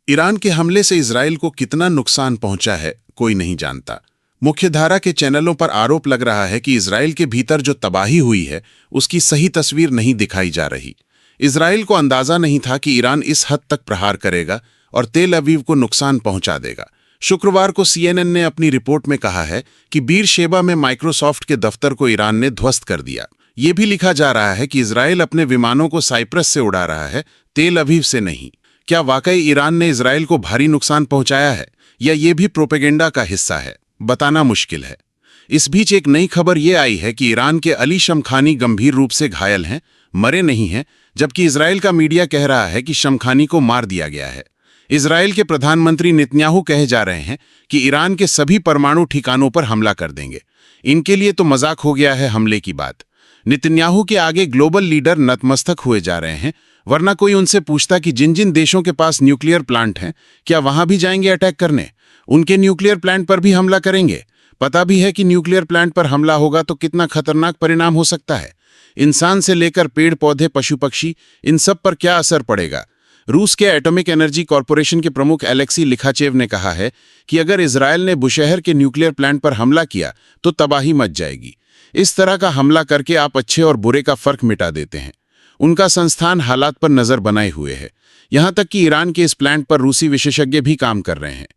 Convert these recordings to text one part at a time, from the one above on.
Iran के हमले से इजराइल को कितना नुकसान पहुंचा है कोई नहीं जानता। मुख्यधारा के चैनलों पर आरोप लग रहा है कि इजराइल के भीतर जो तबाही हुई है उसकी सही तस्वीर नहीं दिखाई जा रही। इजराइल को अंदाजा नहीं था कि ईरान इस हद तक प्रहार करेगा और तेल अवीव को नुकसान पहुंचा देगा। शुक्रवार को CNN ने अपनी रिपोर्ट में कहा है कि बीरशेबा में माइक्रोसॉफ्ट के दफ्तर को ईरान ने ध्वस्त कर दिया। ये भी लिखा जा रहा है कि इजराइल अपने विमानों को साइप्रस से उड़ा रहा है, तेल अवीव से नहीं। क्या वाकई ईरान ने इजराइल को भारी नुकसान पहुंचाया है या ये भी प्रोपेगेंडा का हिस्सा है, बताना मुश्किल है। इस बीच एक नई खबर ये आई है कि ईरान के अली शमखानी गंभीर रूप से घायल हैं, मरे नहीं हैं, जबकि इजराइल का मीडिया कह रहा है कि शमखानी को मार दिया गया है। इजराइल के प्रधानमंत्री नेतन्याहू कहे जा रहे हैं कि ईरान के सभी परमाणु ठिकानों पर हमला कर देंगे। इनके लिए तो मजाक हो गया है हमले की बात। नेतन्याहू के आगे ग्लोबल लीडर नतमस्तक हुए जा रहे हैं, वरना कोई उनसे पूछता कि जिन जिन देशों के पास न्यूक्लियर प्लांट हैं क्या वहां भी जाएंगे अटैक करने, उनके न्यूक्लियर प्लांट पर भी हमला करेंगे। पता भी है कि न्यूक्लियर प्लांट पर हमला होगा तो कितना खतरनाक परिणाम हो सकता है। इंसान से लेकर पेड़ पौधे पशु पक्षी, इन सब पर क्या असर पड़ेगा। रूस के एटॉमिक एनर्जी कॉरपोरेशन के प्रमुख एलेक्सी लिखाचेव ने कहा है कि अगर इजराइल ने बुशहर के न्यूक्लियर प्लांट पर हमला किया तो तबाही मच जाएगी। इस तरह का हमला करके आप अच्छे और बुरे का फर्क मिटा देते हैं। उनका संस्थान हालात पर नजर बनाए हुए है। यहां तक कि ईरान के इस प्लांट पर रूसी विशेषज्ञ भी काम कर रहे हैं।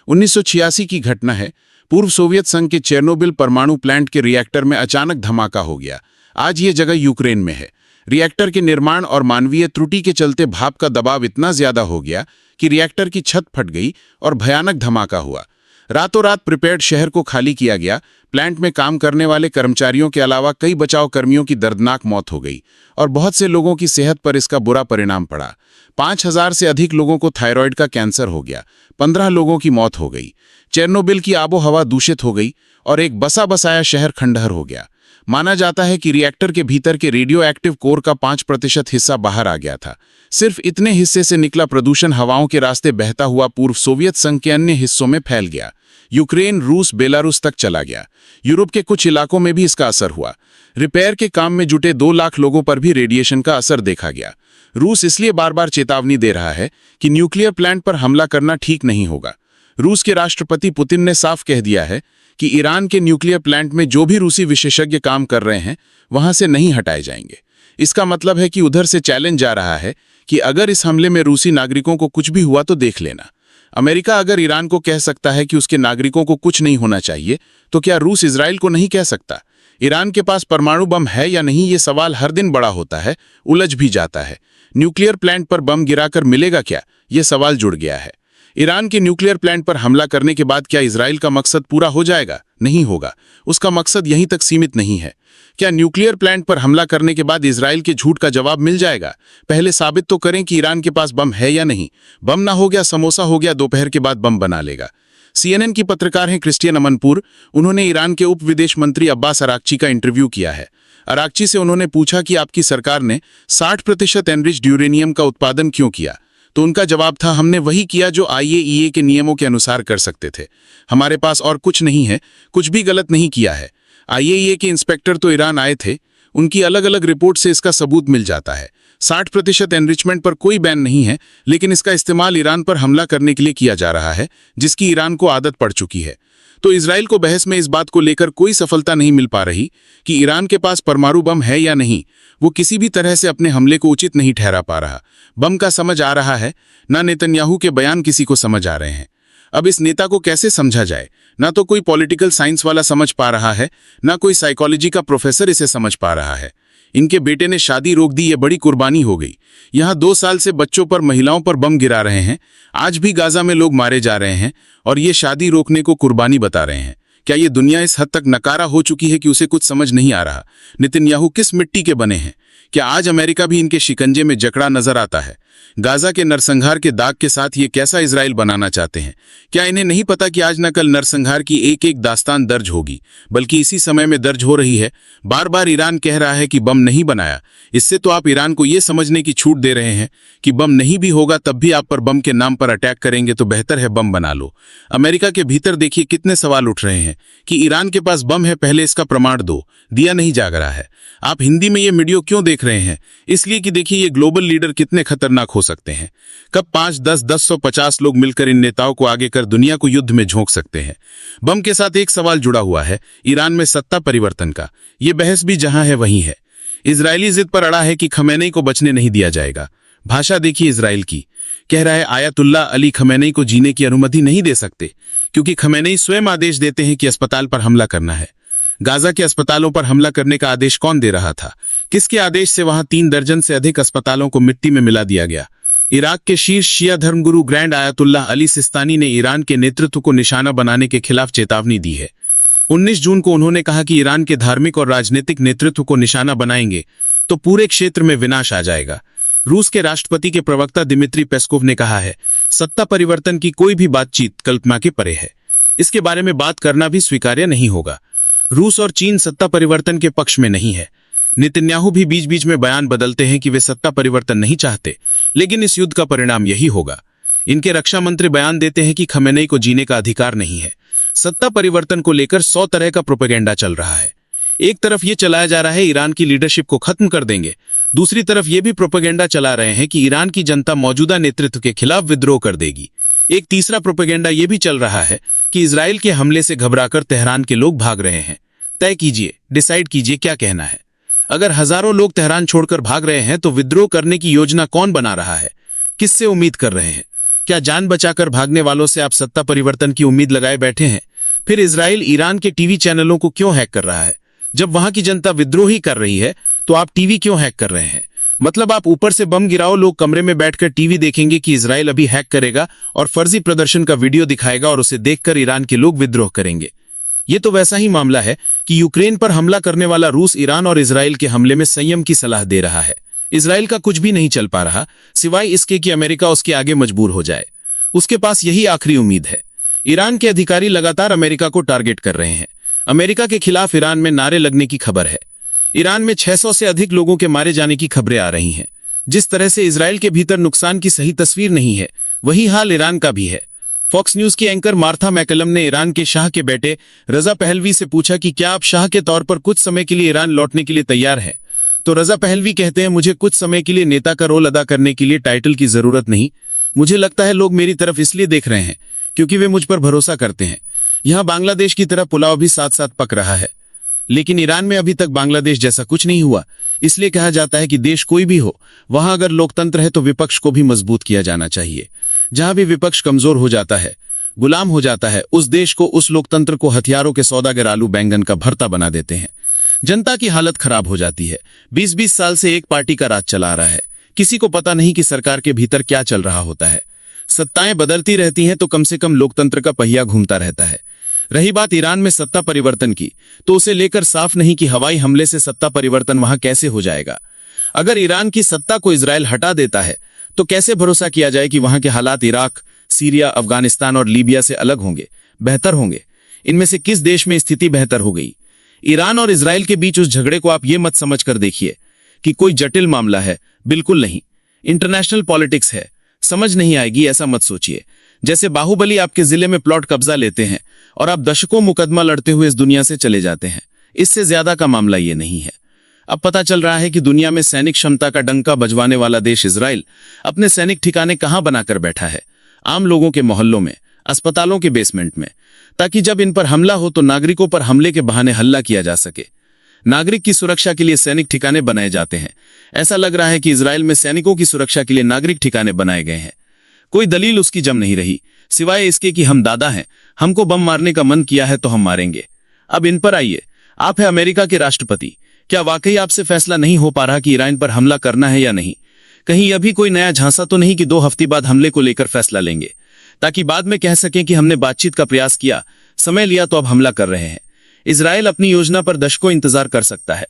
1986 की घटना है। पूर्व सोवियत संघ के चेर्नोबिल परमाणु प्लांट के रिएक्टर में अचानक धमाका हो गया। आज ये जगह यूक्रेन में है। रिएक्टर के निर्माण और मानवीय त्रुटि के चलते भाप का दबाव इतना ज्यादा हो गया कि रिएक्टर की छत फट गई और भयानक धमाका हुआ। रातों रात प्रिपेयर्ड शहर को खाली किया गया। प्लांट में काम करने वाले कर्मचारियों के अलावा कई बचाव कर्मियों की दर्दनाक मौत हो गई और बहुत से लोगों की सेहत पर इसका बुरा परिणाम पड़ा। 5000 से अधिक लोगों को थायराइड का कैंसर हो गया। 15 लोगों की मौत हो गई। चेर्नोबिल की आबो हवा दूषित हो गई और एक बसा बसाया शहर खंडहर हो गया। माना जाता है कि रिएक्टर के भीतर के रेडियो एक्टिव कोर का 5% हिस्सा बाहर आ गया था। सिर्फ इतने हिस्से से निकला प्रदूषण हवाओं के रास्ते बहता हुआ पूर्व सोवियत संघ के अन्य हिस्सों में फैल गया। यूक्रेन, रूस, बेलारूस तक चला गया। यूरोप के कुछ इलाकों में भी इसका असर हुआ। रिपेयर के काम में जुटे 2 लाख लोगों पर भी रेडिएशन का असर देखा गया। रूस इसलिए बार बार चेतावनी दे रहा है कि न्यूक्लियर प्लांट पर हमला करना ठीक नहीं होगा। रूस के राष्ट्रपति पुतिन ने साफ कह दिया है कि ईरान के न्यूक्लियर प्लांट में जो भी रूसी विशेषज्ञ काम कर रहे हैं वहां से नहीं हटाए जाएंगे। इसका मतलब है कि उधर से चैलेंज जा रहा है कि अगर इस हमले में रूसी नागरिकों को कुछ भी हुआ तो देख लेना। अमेरिका अगर ईरान को कह सकता है कि उसके नागरिकों को कुछ नहीं होना चाहिए, तो क्या रूस इजराइल को नहीं कह सकता? ईरान के पास परमाणु बम है या नहीं, ये सवाल हर दिन बड़ा होता है, उलझ भी जाता है। न्यूक्लियर प्लांट पर बम गिराकर मिलेगा क्या, ये सवाल जुड़ गया है। ईरान के न्यूक्लियर प्लांट पर हमला करने के बाद क्या इजराइल का मकसद पूरा हो जाएगा? नहीं होगा। उसका मकसद यहीं तक सीमित नहीं है। क्या न्यूक्लियर प्लांट पर हमला करने के बाद इजराइल के झूठ का जवाब मिल जाएगा? पहले साबित तो करें कि ईरान के पास बम है या नहीं। बम ना हो गया, समोसा हो गया, दोपहर के बाद बम बना लेगा। CNN की पत्रकार हैं क्रिस्टियन अमनपुर। उन्होंने ईरान के उप विदेश मंत्री अब्बास अराक्ची का इंटरव्यू किया है। अराक्ची से उन्होंने पूछा कि आपकी सरकार ने 60% एनरिच्ड यूरेनियम का उत्पादन क्यों किया? तो उनका जवाब था, हमने वही किया जो IAEA के नियमों के अनुसार कर सकते थे। हमारे पास और कुछ नहीं है, कुछ भी गलत नहीं किया है। IAEA के इंस्पेक्टर तो ईरान आए थे, उनकी अलग अलग रिपोर्ट से इसका सबूत मिल जाता है। 60% एनरिचमेंट पर कोई बैन नहीं है, लेकिन इसका इस्तेमाल ईरान पर हमला करने के लिए किया जा रहा है, जिसकी ईरान को आदत पड़ चुकी है। तो इजराइल को बहस में इस बात को लेकर कोई सफलता नहीं मिल पा रही कि ईरान के पास परमाणु बम है या नहीं। वो किसी भी तरह से अपने हमले को उचित नहीं ठहरा पा रहा। बम का समझ आ रहा है, ना नेतन्याहू के बयान किसी को समझ आ रहे हैं। अब इस नेता को कैसे समझा जाए? ना तो कोई पॉलिटिकल साइंस वाला समझ पा रहा है, ना कोई साइकोलॉजी का प्रोफेसर इसे समझ पा रहा है। इनके बेटे ने शादी रोक दी, ये बड़ी कुर्बानी हो गई। यहाँ 2 साल से बच्चों पर, महिलाओं पर बम गिरा रहे हैं। आज भी गाजा में लोग मारे जा रहे हैं और ये शादी रोकने को कुर्बानी बता रहे हैं। क्या ये दुनिया इस हद तक नकारा हो चुकी है कि उसे कुछ समझ नहीं आ रहा? नेतन्याहू किस मिट्टी के बने हैं? क्या आज अमेरिका भी इनके शिकंजे में जकड़ा नजर आता है? गाजा के नरसंहार के दाग के साथ ये कैसा इजराइल बनाना चाहते हैं? क्या इन्हें नहीं पता कि आज न कल नरसंहार की एक एक दास्तान दर्ज होगी, बल्कि इसी समय में दर्ज हो रही है? बार बार ईरान कह रहा है कि बम नहीं बनाया। इससे तो आप ईरान को ये समझने की छूट दे रहे हैं कि बम नहीं भी होगा तब भी आप पर बम के नाम पर अटैक करेंगे तो बेहतर है बम बना लो। अमेरिका के भीतर देखिए कितने सवाल उठ रहे हैं कि ईरान के पास बम है, पहले इसका प्रमाण दो। दिया नहीं जा रहा है। आप हिंदी में ये वीडियो क्यों देख रहे हैं? इसलिए कि देखिए ये ग्लोबल लीडर कितने खतरनाक घातक हो सकते हैं। कब 5, 10, 150 लोग मिलकर इन नेताओं को आगे कर दुनिया को युद्ध में झोंक सकते हैं। बम के साथ एक सवाल जुड़ा हुआ है, ईरान में सत्ता परिवर्तन का। ये बहस भी जहां है वहीं है। इजरायली जिद पर अड़ा है कि खमेनी को बचने नहीं दिया जाएगा। भाषा देखिए इजराइल की, कह रहा है आयतुल्ला अली खमेनी को जीने की अनुमति नहीं दे सकते, क्योंकि खमेनी स्वयं आदेश देते हैं कि अस्पताल पर हमला करना है। गाजा के अस्पतालों पर हमला करने का आदेश कौन दे रहा था? किसके आदेश से वहां 3 दर्जन से अधिक अस्पतालों को मिट्टी में मिला दिया गया? इराक के शीर्ष शिया धर्मगुरु ग्रैंड आयतुल्ला अली सिस्तानी ने ईरान के नेतृत्व को निशाना बनाने के खिलाफ चेतावनी दी है। 19 जून को उन्होंने कहा कि ईरान के धार्मिक और राजनीतिक नेतृत्व को निशाना बनाएंगे तो पूरे क्षेत्र में विनाश आ जाएगा। रूस के राष्ट्रपति के प्रवक्ता दिमित्री पेस्कोव ने कहा है, सत्ता परिवर्तन की कोई भी बातचीत कल्पना के परे है। इसके बारे में बात करना भी स्वीकार्य नहीं होगा। रूस और चीन सत्ता परिवर्तन के पक्ष में नहीं है। नेतन्याहू भी बीच बीच में बयान बदलते हैं कि वे सत्ता परिवर्तन नहीं चाहते, लेकिन इस युद्ध का परिणाम यही होगा। इनके रक्षा मंत्री बयान देते हैं कि खमेनी को जीने का अधिकार नहीं है। सत्ता परिवर्तन को लेकर 100 तरह का प्रोपेगेंडा चल रहा है। एक तरफ ये चलाया जा रहा है ईरान की लीडरशिप को खत्म कर देंगे, दूसरी तरफ ये भी प्रोपेगेंडा चला रहे हैं कि ईरान की जनता मौजूदा नेतृत्व के खिलाफ विद्रोह कर देगी। एक तीसरा प्रोपेगेंडा ये भी चल रहा है कि इजराइल के हमले से घबराकर तेहरान के लोग भाग रहे हैं। तय कीजिए, डिसाइड कीजिए क्या कहना है। अगर हजारों लोग तेहरान छोड़कर भाग रहे हैं तो विद्रोह करने की योजना कौन बना रहा है? किससे उम्मीद कर रहे हैं? क्या जान बचाकर भागने वालों से आप सत्ता परिवर्तन की उम्मीद लगाए बैठे हैं? फिर इजराइल ईरान के टीवी चैनलों को क्यों हैक कर रहा है? जब वहां की जनता विद्रोह ही कर रही है तो आप टीवी क्यों हैक कर रहे हैं? मतलब आप ऊपर से बम गिराओ, लोग कमरे में बैठकर टीवी देखेंगे कि इजराइल अभी हैक करेगा और फर्जी प्रदर्शन का वीडियो दिखाएगा और उसे देखकर ईरान के लोग विद्रोह करेंगे। ये तो वैसा ही मामला है कि यूक्रेन पर हमला करने वाला रूस ईरान और इजराइल के हमले में संयम की सलाह दे रहा है। इजराइल का कुछ भी नहीं चल पा रहा सिवाय इसके कि अमेरिका उसके आगे मजबूर हो जाए। उसके पास यही आखिरी उम्मीद है। ईरान के अधिकारी लगातार अमेरिका को टारगेट कर रहे हैं। अमेरिका के खिलाफ ईरान में नारे लगने की खबर है। ईरान में 600 से अधिक लोगों के मारे जाने की खबरें आ रही हैं। जिस तरह से इजराइल के भीतर नुकसान की सही तस्वीर नहीं है, वही हाल ईरान का भी है। फॉक्स न्यूज की एंकर मार्था मैकलम ने ईरान के शाह के बेटे रजा पहलवी से पूछा कि क्या आप शाह के तौर पर कुछ समय के लिए ईरान लौटने के लिए तैयार हैं? तो रजा पहलवी कहते हैं, मुझे कुछ समय के लिए नेता का रोल अदा करने के लिए टाइटल की जरूरत नहीं। मुझे लगता है लोग मेरी तरफ इसलिए देख रहे हैं क्योंकि वे मुझ पर भरोसा करते हैं। यहां बांग्लादेश की तरह पुलाव भी साथ साथ पक रहा है, लेकिन ईरान में अभी तक बांग्लादेश जैसा कुछ नहीं हुआ। इसलिए कहा जाता है कि देश कोई भी हो, वहां अगर लोकतंत्र है तो विपक्ष को भी मजबूत किया जाना चाहिए। जहां भी विपक्ष कमजोर हो जाता है, गुलाम हो जाता है, उस देश को, उस लोकतंत्र को हथियारों के सौदागर आलू बैंगन का भरता बना देते हैं। जनता की हालत खराब हो जाती है। 20-20 साल से एक पार्टी का राज चला रहा है। किसी को पता नहीं कि सरकार के भीतर क्या चल रहा होता है। सत्ताएं बदलती रहती हैं तो कम से कम लोकतंत्र का पहिया घूमता रहता है। रही बात ईरान में सत्ता परिवर्तन की, तो उसे लेकर साफ नहीं कि हवाई हमले से सत्ता परिवर्तन वहां कैसे हो जाएगा। अगर ईरान की सत्ता को इजराइल हटा देता है तो कैसे भरोसा किया जाए कि वहां के हालात इराक, सीरिया, अफगानिस्तान और लीबिया से अलग होंगे, बेहतर होंगे? इनमें से किस देश में स्थिति बेहतर हो गई? ईरान और इजराइल के बीच उस झगड़े को आप ये मत समझकर देखिए कि कोई जटिल मामला है, बिल्कुल नहीं। इंटरनेशनल पॉलिटिक्स है, समझ नहीं आएगी ऐसा मत सोचिए। जैसे बाहुबली आपके जिले में प्लॉट कब्जा लेते हैं और आप दशकों मुकदमा लड़ते हुए इस दुनिया से चले जाते हैं। इससे ज्यादा का मामला ये नहीं है। अब पता चल रहा है कि दुनिया में सैनिक क्षमता का डंका बजवाने वाला देश इजराइल अपने सैनिक ठिकाने कहां बनाकर बैठा है? आम लोगों के मोहल्लों में, अस्पतालों के बेसमेंट में, ताकि जब इन पर हमला हो तो नागरिकों पर हमले के बहाने हल्ला किया जा सके। नागरिक की सुरक्षा के लिए सैनिक ठिकाने बनाए जाते हैं। ऐसा लग रहा है कि इजराइल में सैनिकों की सुरक्षा के लिए नागरिक ठिकाने बनाए गए हैं। कोई दलील उसकी जम नहीं रही, सिवाय इसके कि हम दादा हैं, हमको बम मारने का मन किया है तो हम मारेंगे। अब इन पर आइए, आप है अमेरिका के राष्ट्रपति, क्या वाकई आपसे फैसला नहीं हो पा रहा कि ईरान पर हमला करना है या नहीं? कहीं यह भी कोई नया झांसा तो नहीं कि 2 हफ्ते बाद हमले को लेकर फैसला लेंगे, ताकि बाद में कह सकें कि हमने बातचीत का प्रयास किया, समय लिया तो अब हमला कर रहे हैं। इजराइल अपनी योजना पर दशकों इंतजार कर सकता है,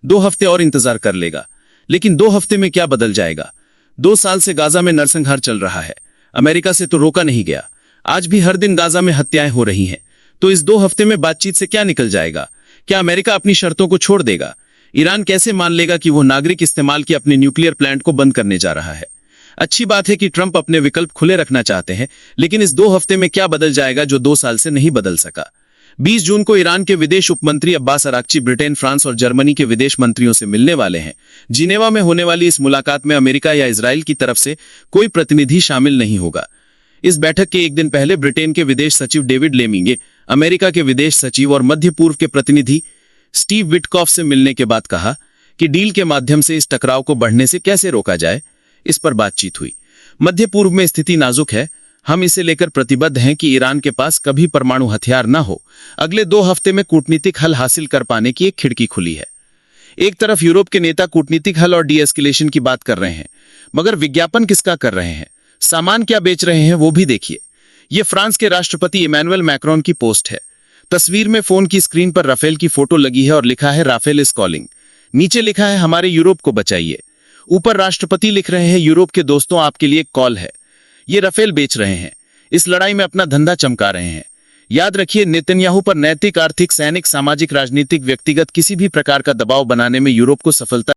2 हफ्ते और इंतजार कर लेगा, लेकिन 2 हफ्ते में क्या बदल जाएगा? 2 साल से गाजा में नरसंहार चल रहा है, अमेरिका से तो रोका नहीं गया। आज भी हर दिन गाजा में हत्याएं हो रही हैं, तो इस 2 हफ्ते में बातचीत से क्या निकल जाएगा? क्या अमेरिका अपनी शर्तों को छोड़ देगा? ईरान कैसे मान लेगा कि वो नागरिक इस्तेमाल के अपने न्यूक्लियर प्लांट को बंद करने जा रहा है? अच्छी बात है कि ट्रंप अपने विकल्प खुले रखना चाहते हैं, लेकिन इस 2 हफ्ते में क्या बदल जाएगा जो 2 साल से नहीं बदल सका? 20 जून को ईरान के विदेश उपमंत्री अब्बास अराक्ची ब्रिटेन, फ्रांस और जर्मनी के विदेश मंत्रियों से मिलने वाले हैं। जिनेवा में होने वाली इस मुलाकात में अमेरिका या इजराइल की तरफ से कोई प्रतिनिधि शामिल नहीं होगा। इस बैठक के एक दिन पहले ब्रिटेन के विदेश सचिव डेविड लेमिंगे, अमेरिका के विदेश सचिव और मध्य पूर्व के प्रतिनिधि स्टीव विटकॉफ से मिलने के बाद कहा कि डील के माध्यम से इस टकराव को बढ़ने से कैसे रोका जाए, इस पर बातचीत हुई। मध्य पूर्व में स्थिति नाजुक है। हम इसे लेकर प्रतिबद्ध हैं कि ईरान के पास कभी परमाणु हथियार न हो। अगले 2 हफ्ते में कूटनीतिक हल हासिल कर पाने की एक खिड़की खुली है। एक तरफ यूरोप के नेता कूटनीतिक हल और डी-एस्केलेशन की बात कर रहे हैं, मगर विज्ञापन किसका कर रहे हैं, सामान क्या बेच रहे हैं, वो भी देखिए। ये फ्रांस के राष्ट्रपति इमैनुअल मैक्रोन की पोस्ट है। तस्वीर में फोन की स्क्रीन पर राफेल की फोटो लगी है और लिखा है राफेल इज कॉलिंग। नीचे लिखा है हमारे यूरोप को बचाइए। ऊपर राष्ट्रपति लिख रहे हैं यूरोप के दोस्तों, आपके लिए कॉल है। ये राफेल बेच रहे हैं, इस लड़ाई में अपना धंधा चमका रहे हैं। याद रखिए, नेतन्याहू पर नैतिक, आर्थिक, सैनिक, सामाजिक, राजनीतिक, व्यक्तिगत किसी भी प्रकार का दबाव बनाने में यूरोप को सफलता